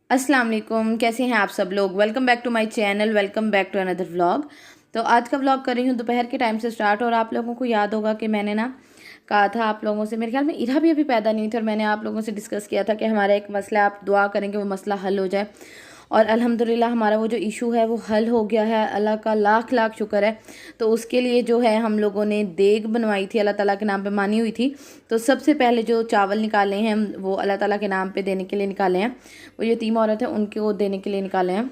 अस्सलाम वालेकुम, कैसे हैं आप सब लोग। Welcome back to my channel, welcome back to another vlog. तो आज का व्लॉग कर रही हूँ दोपहर के टाइम से स्टार्ट। और आप लोगों को याद होगा कि मैंने ना कहा था आप लोगों से, मेरे ख्याल में इरा भी अभी पैदा नहीं थी, और मैंने आप लोगों से डिस्कस किया था कि हमारा एक मसला, आप दुआ करेंगे वो मसला हल हो जाए। और अल्हम्दुलिल्लाह हमारा वो जो इशू है वो हल हो गया है, अल्लाह का लाख लाख शुक्र है। तो उसके लिए जो है हम लोगों ने देग बनवाई थी, अल्लाह ताला के नाम पे मानी हुई थी। तो सबसे पहले जो चावल निकाले हैं वो अल्लाह ताला के नाम पे देने के लिए निकाले हैं। वो जो यतीम औरत है उनको देने के लिए निकाले हैं।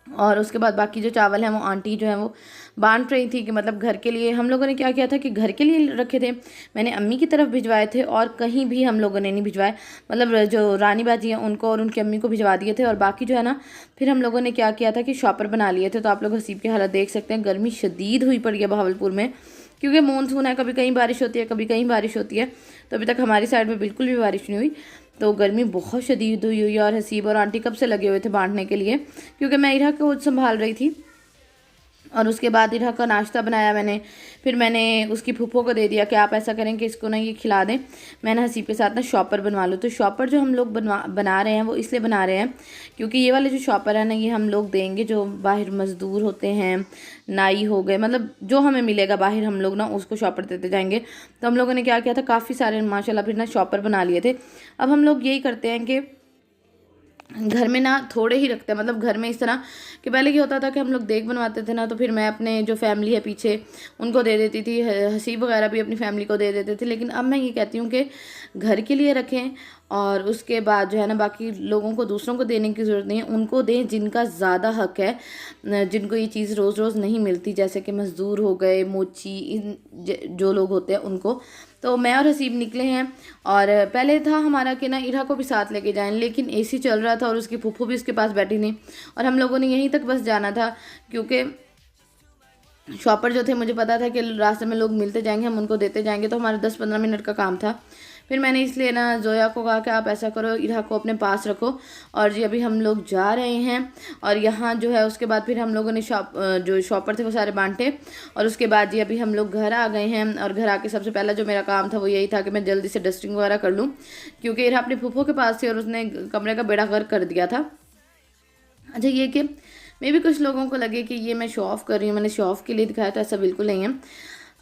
और उसके बाद बाकी जो चावल हैं वो आंटी जो है वो बांट रही थी कि मतलब घर के लिए हम लोगों ने क्या किया था कि घर के लिए रखे थे। मैंने अम्मी की तरफ भिजवाए थे और कहीं भी हम लोगों ने नहीं भिजवाए, मतलब जो रानी बाजी हैं उनको और उनकी अम्मी को भिजवा दिए थे। और बाकी जो है ना, फिर हम लोगों ने क्या किया था कि शॉपर बना लिए थे। तो आप लोग हसीब की हालत देख सकते हैं, गर्मी शदीद हुई पड़ी है बहावलपुर में, क्योंकि मानसून है, कभी कहीं बारिश होती है कभी कहीं बारिश होती है। तो अभी तक हमारी साइड में बिल्कुल भी बारिश नहीं हुई। तो गर्मी बहुत शदीद हुई हुई है। और हसीब और आंटी कब से लगे हुए थे बांटने के लिए, क्योंकि मैं इरा को संभाल रही थी। और उसके बाद इरा का नाश्ता बनाया मैंने। फिर मैंने उसकी फूफो को दे दिया कि आप ऐसा करें कि इसको ना ये खिला दें, मैं ना हसीब के साथ ना शॉपर बनवा लूँ। तो शॉपर जो हम लोग बना रहे हैं वो इसलिए बना रहे हैं क्योंकि ये वाले जो शॉपर है ना, ये हम लोग देंगे जो बाहर मज़दूर होते हैं, नाई हो गए, मतलब जो हमें मिलेगा बाहर हम लोग ना उसको शॉपर देते जाएंगे। तो हम लोगों ने क्या किया था, काफ़ी सारे माशाल्लाह फिर ना शॉपर बना लिए थे। अब हम लोग यही करते हैं कि घर में ना थोड़े ही रखते हैं, मतलब घर में इस तरह कि पहले क्या होता था कि हम लोग देग बनवाते थे ना, तो फिर मैं अपने जो फैमिली है पीछे उनको दे देती थी, हसीब वगैरह भी अपनी फैमिली को दे देते थे। लेकिन अब मैं ये कहती हूँ कि घर के लिए रखें, और उसके बाद जो है ना बाकी लोगों को, दूसरों को देने की ज़रूरत नहीं है, उनको दें जिनका ज़्यादा हक है, जिनको ये चीज़ रोज़ रोज़ नहीं मिलती, जैसे कि मज़दूर हो गए, मोची, इन जो लोग होते हैं उनको। तो मैं और हसीब निकले हैं। और पहले था हमारा कि ना इरा को भी साथ लेके जाएं, लेकिन एसी चल रहा था और उसकी फूफू भी उसके पास बैठी नहीं, और हम लोगों ने यहीं तक बस जाना था, क्योंकि शॉपर जो थे मुझे पता था कि रास्ते में लोग मिलते जाएंगे, हम उनको देते जाएंगे, तो हमारा 10-15 मिनट का काम था। फिर मैंने इसलिए ना जोया को कहा कि आप ऐसा करो, इरा को अपने पास रखो। और जी अभी हम लोग जा रहे हैं। और यहाँ जो है उसके बाद फिर हम लोगों ने जो शॉपर थे वो सारे बांटे। और उसके बाद जी अभी हम लोग घर आ गए हैं। और घर आके सबसे पहला जो मेरा काम था वो यही था कि मैं जल्दी से डस्टिंग वगैरह कर लूँ, क्योंकि इरा अपनी फूफो के पास थी और उसने कमरे का बेड़ा गर्क कर दिया था। अच्छा, ये कि मे भी कुछ लोगों को लगे कि ये मैं शो ऑफ़ कर रही हूँ, मैंने शो ऑफ़ के लिए दिखाया, तो ऐसा बिल्कुल नहीं है।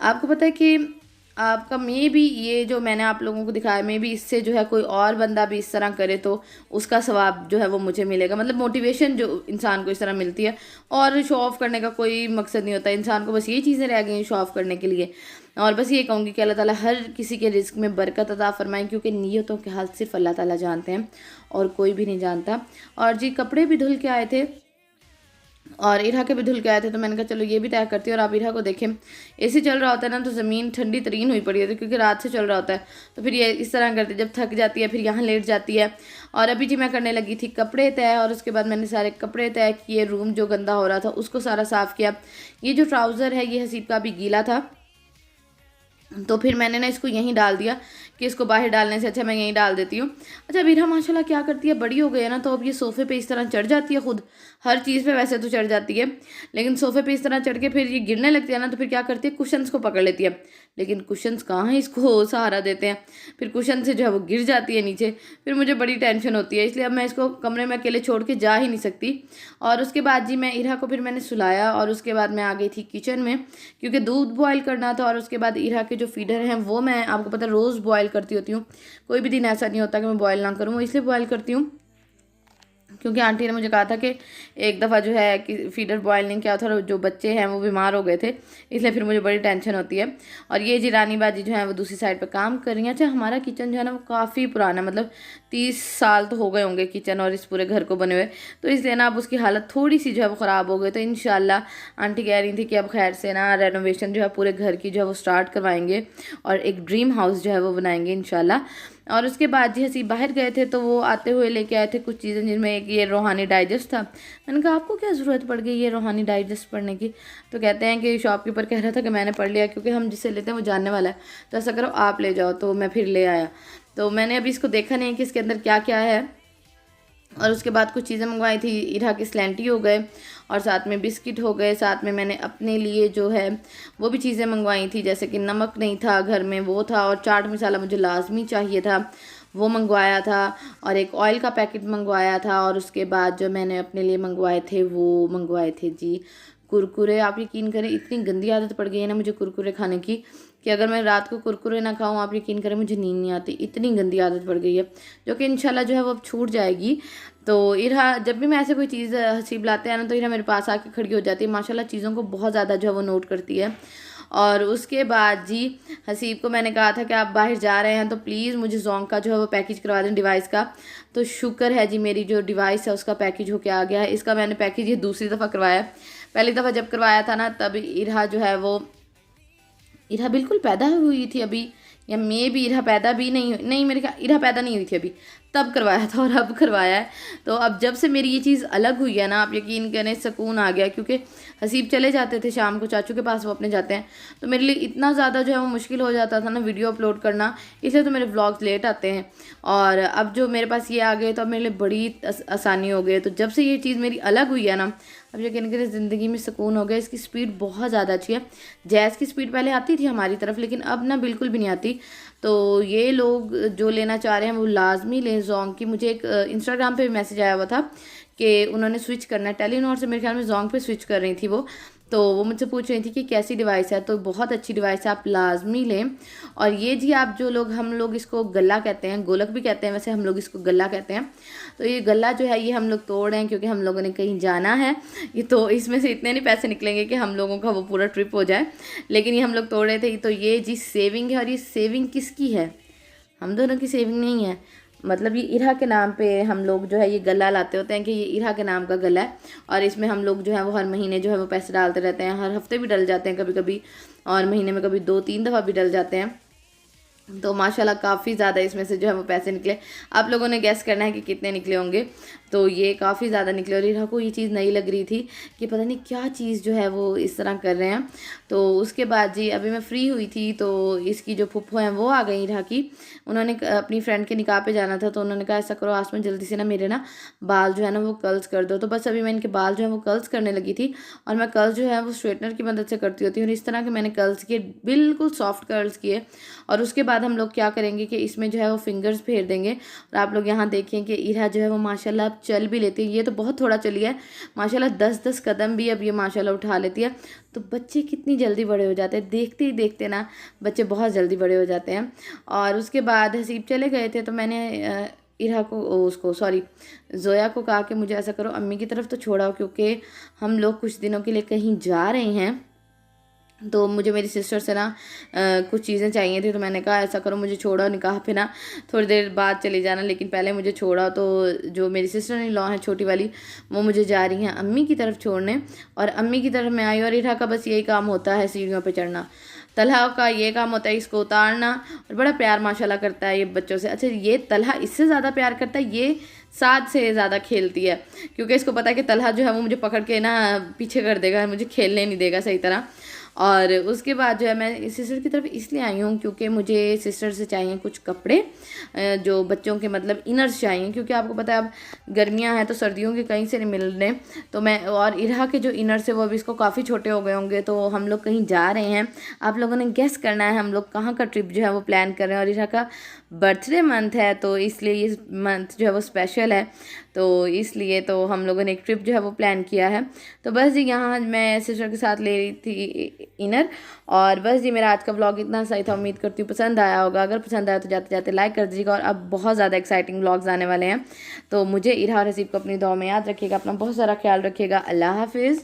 आपको पता है कि आपका मे भी ये जो मैंने आप लोगों को दिखाया, मे भी इससे जो है कोई और बंदा भी इस तरह करे तो उसका सवाब जो है वो मुझे मिलेगा, मतलब मोटिवेशन जो इंसान को इस तरह मिलती है। और शो ऑफ़ करने का कोई मकसद नहीं होता इंसान को, बस यही चीज़ें रह गई हैं शो ऑफ़ करने के लिए। और बस ये कहूँगी कि अल्लाह ताला हर किसी के रिज़्क़ में बरकत अता फ़रमाएँ, क्योंकि नीयतों के हाल सिर्फ़ अल्लाह ताला जानते हैं और कोई भी नहीं जानता। और जी कपड़े भी धुल के आए थे और इरा के भी धुल के आए थे, तो मैंने कहा चलो ये भी तय करती है। और आप इरा को देखें, एसी चल रहा होता है ना तो ज़मीन ठंडी तरीन हुई पड़ी होती है, क्योंकि रात से चल रहा होता है। तो फिर ये इस तरह करती है, जब थक जाती है फिर यहाँ लेट जाती है। और अभी जी मैं करने लगी थी कपड़े तय, और उसके बाद मैंने सारे कपड़े तय किए, रूम जो गंदा हो रहा था उसको सारा साफ़ किया। ये जो ट्राउज़र है ये हसीब का भी गीला था, तो फिर मैंने ना इसको यहीं डाल दिया कि इसको बाहर डालने से अच्छा मैं यहीं डाल देती हूँ। अच्छा, बीरा माशाल्लाह क्या करती है, बड़ी हो गई है ना, तो अब ये सोफ़े पे इस तरह चढ़ जाती है खुद। हर चीज़ पे वैसे तो चढ़ जाती है, लेकिन सोफ़े पे इस तरह चढ़ के फिर ये गिरने लगती है ना, तो फिर क्या करती है, कुशन्स को पकड़ लेती है। लेकिन कुशन्स कहाँ है इसको सहारा देते हैं, फिर कुशन से जो है वो गिर जाती है नीचे। फिर मुझे बड़ी टेंशन होती है, इसलिए अब मैं इसको कमरे में अकेले छोड़ के जा ही नहीं सकती। और उसके बाद जी मैं इरा को फिर मैंने सुलाया, और उसके बाद मैं आ गई थी किचन में, क्योंकि दूध बॉयल करना था। और उसके बाद इरा के जो फीडर हैं वो मैं आपको पता है रोज़ बॉयल करती होती हूँ, कोई भी दिन ऐसा नहीं होता कि मैं बॉयल ना करूँ, वो इसलिए बॉयल करती हूँ क्योंकि आंटी ने मुझे कहा था कि एक दफ़ा जो है कि फीडर बॉयल नहीं किया था और जो बच्चे हैं वो बीमार हो गए थे, इसलिए फिर मुझे बड़ी टेंशन होती है। और ये जी रानी बाजी जो है वो दूसरी साइड पे काम कर रही हैं। अच्छा, हमारा किचन जो है ना वो काफ़ी पुराना, मतलब 30 साल तो हो गए होंगे किचन और इस पूरे घर को बने हुए, तो इसलिए ना अब उसकी हालत थोड़ी सी जो है वो ख़राब हो गई। तो इंशाल्लाह आंटी कह रही थी कि अब खैर से ना रेनोवेशन जो है पूरे घर की जो है वो स्टार्ट करवाएंगे और एक ड्रीम हाउस जो है वो बनाएंगे इंशाल्लाह। और उसके बाद जी हसी बाहर गए थे, तो वो आते हुए लेके आए थे कुछ चीज़ें, जिनमें एक ये रूहानी डाइजेस्ट था। मैंने कहा आपको क्या ज़रूरत पड़ गई ये रूहानी डाइजेस्ट पढ़ने की, तो कहते हैं कि शॉपकीपर कह रहा था कि मैंने पढ़ लिया, क्योंकि हम जिससे लेते हैं वो जानने वाला है, तो ऐसा करो आप ले जाओ। तो मैं फिर ले आया। तो मैंने अभी इसको देखा नहीं कि इसके अंदर क्या क्या है। और उसके बाद कुछ चीज़ें मंगवाई थी, इरा के स्लैंटी हो गए और साथ में बिस्किट हो गए, साथ में मैंने अपने लिए जो है वो भी चीज़ें मंगवाई थी, जैसे कि नमक नहीं था घर में वो था, और चाट मसाला मुझे लाजमी चाहिए था, वो मंगवाया था, और एक ऑयल का पैकेट मंगवाया था, और उसके बाद जो मैंने अपने लिए मंगवाए थे वो मंगवाए थे जी कुरकुरे। आप यकीन करें इतनी गंदी आदत पड़ गई है ना मुझे कुरकुरे खाने की, कि अगर मैं रात को कुरकुरे ना खाऊं, आप यकीन करें मुझे नींद नहीं आती, इतनी गंदी आदत पड़ गई है, जो कि इंशाल्लाह जो है वो अब छूट जाएगी। तो इरा जब भी मैं ऐसे कोई चीज़ हसीब लाते हैं ना, तो इरा मेरे पास आके खड़ी हो जाती है, माशाल्लाह चीज़ों को बहुत ज़्यादा जो है वो नोट करती है। और उसके बाद जी हसीब को मैंने कहा था कि आप बाहर जा रहे हैं तो प्लीज़ मुझे जोंक का जो है वो पैकेज करवा दें डिवाइस का। तो शुक्र है जी मेरी जो डिवाइस है उसका पैकेज होके आ गया है। इसका मैंने पैकेज ये दूसरी दफ़ा करवाया है। पहली दफ़ा जब करवाया था ना, तब इरा जो है वो, इरा बिल्कुल पैदा हुई थी अभी, या मे भी इरा पैदा भी नहीं मेरे ख्याल इरा पैदा नहीं हुई थी अभी, तब करवाया था, और अब करवाया है। तो अब जब से मेरी ये चीज़ अलग हुई है ना, आप यकीन करें सुकून आ गया, क्योंकि हसीब चले जाते थे शाम को चाचू के पास, वो अपने जाते हैं, तो मेरे लिए इतना ज़्यादा जो है वो मुश्किल हो जाता था ना वीडियो अपलोड करना, इसलिए तो मेरे व्लॉग्स लेट आते हैं। और अब जो मेरे पास ये आ गए तो अब मेरे लिए बड़ी आसानी हो गई। तो जब से ये चीज़ मेरी अलग हुई है ना, अब यकीन करें ज़िंदगी में सुकून हो गया। इसकी स्पीड बहुत ज़्यादा अच्छी है। जैज़ की स्पीड पहले आती थी हमारी तरफ, लेकिन अब ना बिल्कुल भी नहीं आती। तो ये लोग जो लेना चाह रहे हैं वो लाजमी लें जोंक की। मुझे एक इंस्टाग्राम पे भी मैसेज आया हुआ था कि उन्होंने स्विच करना है, टेलीनॉर से मेरे ख्याल में जोंक पे स्विच कर रही थी तो वो मुझसे पूछ रही थी कि कैसी डिवाइस है। तो बहुत अच्छी डिवाइस है, आप लाजमी लें। और ये जी आप जो लोग, हम लोग इसको गला कहते हैं, गोलक भी कहते हैं, वैसे हम लोग इसको गला कहते हैं। तो ये गला जो है ये हम लोग तोड़ रहे हैं क्योंकि हम लोगों ने कहीं जाना है। ये तो इसमें से इतने नहीं पैसे निकलेंगे कि हम लोगों का वो पूरा ट्रिप हो जाए, लेकिन ये हम लोग तोड़ रहे थे। तो ये जी सेविंग है, और ये सेविंग किसकी है? हम दोनों की सेविंग नहीं है। मतलब ये इरा के नाम पे हम लोग जो है ये गला लाते होते हैं कि ये इरा के नाम का गला है, और इसमें हम लोग जो है वो हर महीने जो है वो पैसे डालते रहते हैं। हर हफ्ते भी डल जाते हैं कभी कभी, और महीने में कभी 2-3 दफ़ा भी डल जाते हैं। तो माशाल्लाह काफ़ी ज़्यादा इसमें से जो है वो पैसे निकले। आप लोगों ने गैस करना है कि कितने निकले होंगे। तो ये काफ़ी ज़्यादा निकले, और इरा को ये चीज़ नई लग रही थी कि पता नहीं क्या चीज़ जो है वो इस तरह कर रहे हैं। तो उसके बाद जी अभी मैं फ्री हुई थी, तो इसकी जो फुप्पो हैं वो आ गई इरा की। उन्होंने अपनी फ्रेंड के निकाह पे जाना था, तो उन्होंने कहा ऐसा करो आसमान जल्दी से ना मेरे ना बाल जो है ना वो कर्ल्स कर दो। तो बस अभी मैं इनके बाल जो है वो कर्ल्स करने लगी थी, और मैं कर्ल्स जो है वो स्ट्रेटनर की मदद से करती होती हूँ। और इस तरह के मैंने कर्ल्स किए, बिल्कुल सॉफ्ट कर्ल्स किए। और उसके बाद हम लोग क्या करेंगे कि इसमें जो है वो फिंगर्स फेर देंगे। और आप लोग यहाँ देखें कि इरा जो है वो माशाल्लाह अब चल भी लेती है। ये तो बहुत थोड़ा चली है, माशाल्लाह 10-10 कदम भी अब ये माशाल्लाह उठा लेती है। तो बच्चे कितनी जल्दी बड़े हो जाते हैं, देखते ही देखते ना बच्चे बहुत जल्दी बड़े हो जाते हैं। और उसके बाद हसीब चले गए थे, तो मैंने इरा को उसको सॉरी जोया को कहा कि मुझे ऐसा करो अम्मी की तरफ तो छोड़ाओ, क्योंकि हम लोग कुछ दिनों के लिए कहीं जा रहे हैं। तो मुझे मेरी सिस्टर से ना कुछ चीज़ें चाहिए थी, तो मैंने कहा ऐसा करो मुझे छोड़ो, निकाह पे ना थोड़ी देर बाद चली जाना, लेकिन पहले मुझे छोड़ा। तो जो मेरी सिस्टर इन लॉ है छोटी वाली, वो मुझे जा रही हैं अम्मी की तरफ छोड़ने, और अम्मी की तरफ मैं आई। और इरा का बस यही काम होता है सीढ़ियों पे चढ़ना, तलहा का ये काम होता है इसको उतारना, और बड़ा प्यार माशाल्लाह करता है ये बच्चों से। अच्छा ये तलहा इससे ज़्यादा प्यार करता है, ये साथ से ज़्यादा खेलती है, क्योंकि इसको पता है कि तलहा जो है वो मुझे पकड़ के ना पीछे कर देगा, मुझे खेलने नहीं देगा सही तरह। और उसके बाद जो है मैं सिस्टर की तरफ इसलिए आई हूँ क्योंकि मुझे सिस्टर से चाहिए कुछ कपड़े, जो बच्चों के मतलब इनर्स चाहिए, क्योंकि आपको पता है अब गर्मियाँ हैं तो सर्दियों के कहीं से नहीं मिल रहे। तो मैं और इरा के जो इनर्स है वो अभी इसको काफ़ी छोटे हो गए होंगे, तो हम लोग कहीं जा रहे हैं। आप लोगों ने गेस करना है हम लोग कहाँ का ट्रिप जो है वो प्लान कर रहे हैं। और इरा का बर्थडे मंथ है, तो इसलिए ये मंथ जो है वो स्पेशल है, तो इसलिए तो हम लोगों ने एक ट्रिप जो है वो प्लान किया है। तो बस जी यहाँ मैं सिस्टर के साथ ले रही थी इनर। और बस जी मेरा आज का व्लॉग इतना सही था, उम्मीद करती हूँ पसंद आया होगा। अगर पसंद आया तो जाते जाते लाइक कर दीजिएगा। और अब बहुत ज़्यादा एक्साइटिंग व्लॉग्स आने वाले हैं, तो मुझे इरा और हसीब को अपनी दुआ में याद रखिएगा। अपना बहुत सारा ख्याल रखिएगा। अल्लाह हाफिज़।